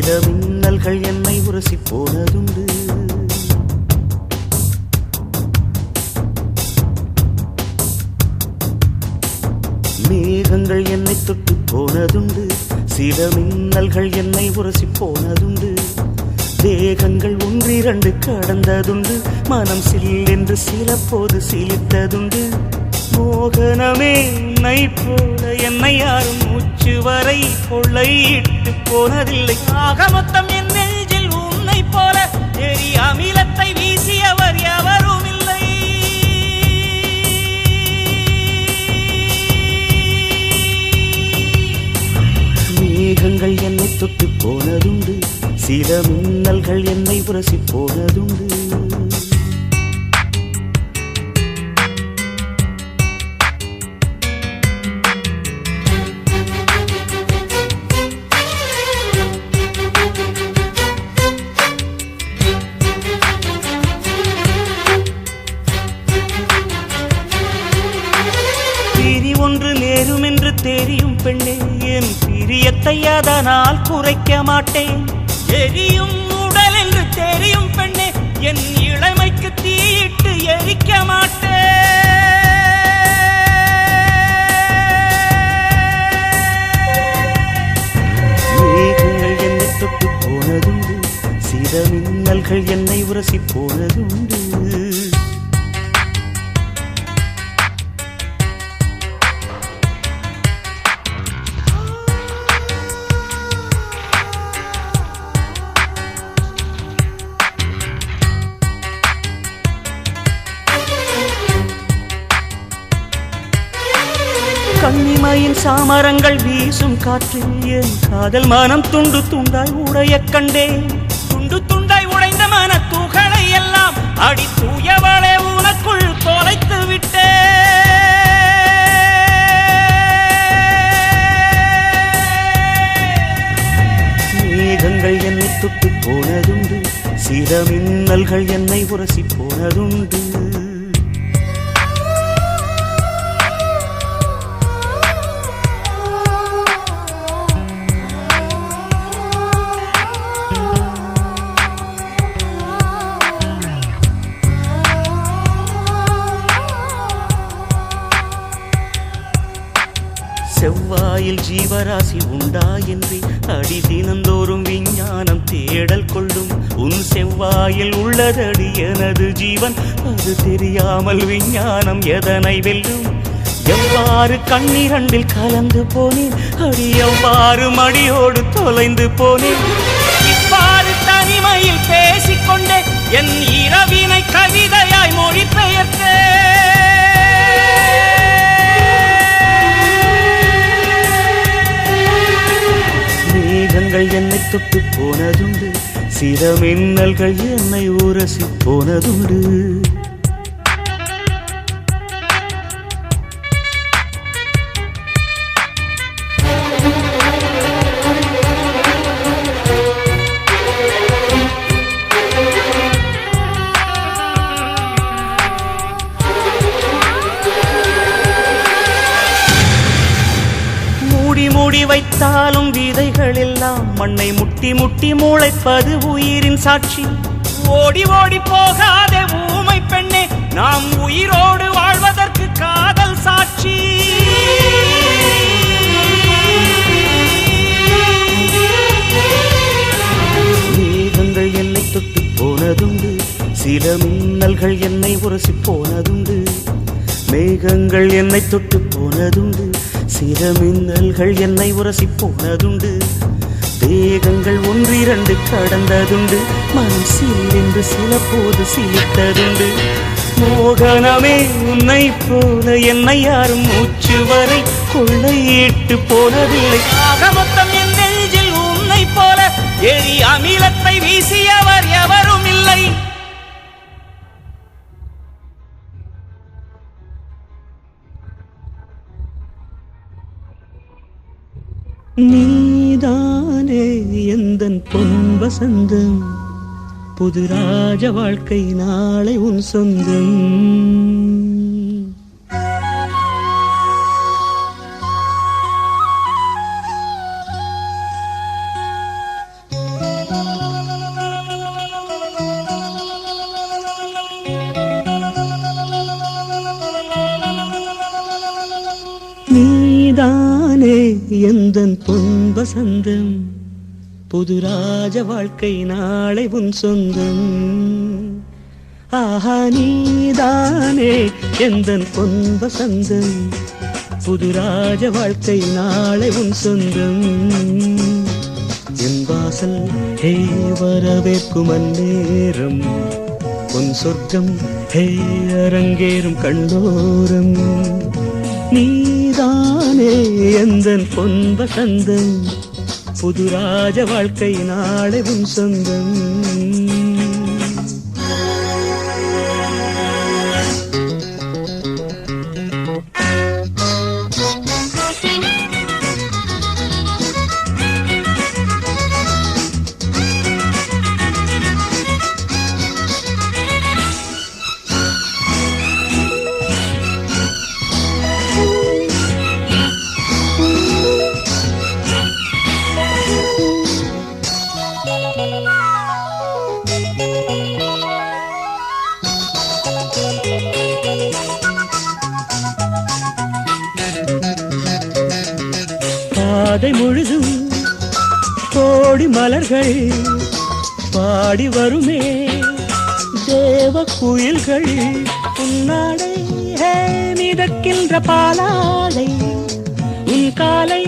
சில மின்னல்கள் என்னை உரசி போனதுண்டு. மேகங்கள் என்னை தொட்டு போனதுண்டு. சில மின்னல்கள் என்னை உரசி போனதுண்டு. தேகங்கள் ஒன்றிரண்டு கடந்ததுண்டு. மனம் சில்லென்று சில போது சிலித்ததுண்டு. மோகனமே உன்னை போல என்னை யாரும் மூச்சு வரை கொள்ளையிட்டு போனதில்லை. ஆக மொத்தம் என் நெஞ்சில் உன்னை போல எரி அமிலத்தை வீசியவர் எவரும் இல்லை. மேகங்கள் என்னை தொட்டு போனதுண்டு. சில மின்னல்கள் என்னை உரசி போனதுண்டு. ஒன்று நேரும் என்று தெரியும் பெண்ணே, என் பிரியத்தை அதனால் குறைக்க மாட்டேன். எரியும் உடல் என்று தெரியும் பெண்ணே, என் இளமைக்கு தீயிட்டு எரிக்க மாட்டேன். மேகங்கள் என்னை தொட்டு போனதுண்டு. சில மின்னல்கள் என்னை உரசி போனதுண்டு. கண்ணிமையின் சாமரங்கள் வீசும் காற்றில் என் காதல் மனம் துண்டு துண்டாய் உடைய கண்டேன். துண்டு துண்டாய் உடைந்த மன துகளை எல்லாம் அடி தூயவளே உனக்குள் தொலைத்து விட்டேன். மேகங்கள் என்னை தொட்டு போனதுண்டு. சில மின்னல்கள் என்னை உரசி போனதுண்டு. செவ்வாயில் ஜீவராசி உண்டா என்று அடி தினந்தோறும் விஞ்ஞானம் தேடல் கொள்ளும். உன் செவ்வாயில் உள்ளதடி எனது ஜீவன், அது தெரியாமல் விஞ்ஞானம் எதனை வெல்லும். எவ்வாறு கண்ணிரண்டில் கலந்து போனேன் அடி, எவ்வாறு மடியோடு தொலைந்து போனேன். இவ்வாறு தனிமையில் பேசிக்கொண்டே என் இரவினை கவிதையாய் மொழிபெயர்த்தேன். மேகங்கள் என்னை தொட்டு போனதுண்டு. சில மின்னல்கள் என்னை உரசி போனதுண்டு. மூடி வைத்தாலும் விதைகள் எல்லாம் மண்ணை முட்டி முட்டி முளைப்பது உயிரின் சாட்சி. ஓடி ஓடி போகாதே ஊமை பெண்ணே, நாம் உயிரோடு வாழ்வதற்கு காதல் சாட்சி. மேகங்கள் என்னை தொட்டு போனதுண்டு. சில மின்னல்கள் என்னை உரசி போனதுண்டு. மேகங்கள் என்னை தொட்டு போனதுண்டு. சில மின்னல்கள் என்னை உரசி போனதுண்டு. தேகங்கள் ஒன்றிரண்டு கடந்ததுண்டு. மனம் சில்லென்று சில போது சிலித்ததுண்டு. மோகனமே உன்னை போல என்னை யாரும் மூச்சு வரை கொள்ளையிட்டு போனதில்லை. ஆக மொத்தம் என் நெஞ்சில் உன்னை போல எரி அமிலத்தை வீசியவர் எவரும் இல்லை. நீதானே எந்தன் பொன் வசந்தம், புது ராஜ வாழ்க்கை நாளை உன் சொந்தம். நீதானே எந்தன் பொன் வசந்தம் புது ராஜ வாழ்க்கை நாளை உன் சொந்தம் ஆஹா நீதானே எந்தன் பொன் வசந்தம் புது ராஜ வாழ்க்கை நாளை உன் சொந்தம் என் வாசல் ஹே வரவேற்கும் அந்நேரம் பொன் சொர்க்கம் ஹே அரங்கேறும் கண்ணோரம் நீதானே எந்தன் பொன் வசந்தம் புது ராஜ வாழ்க்கை நாளை உன் சொந்தம் பாதை முழுதும் கோடி மலர்கள் பாடி வருமே தேவ குயில்கள் உன்னாடை மிதக்கின்ற பாலாடை உன் காலை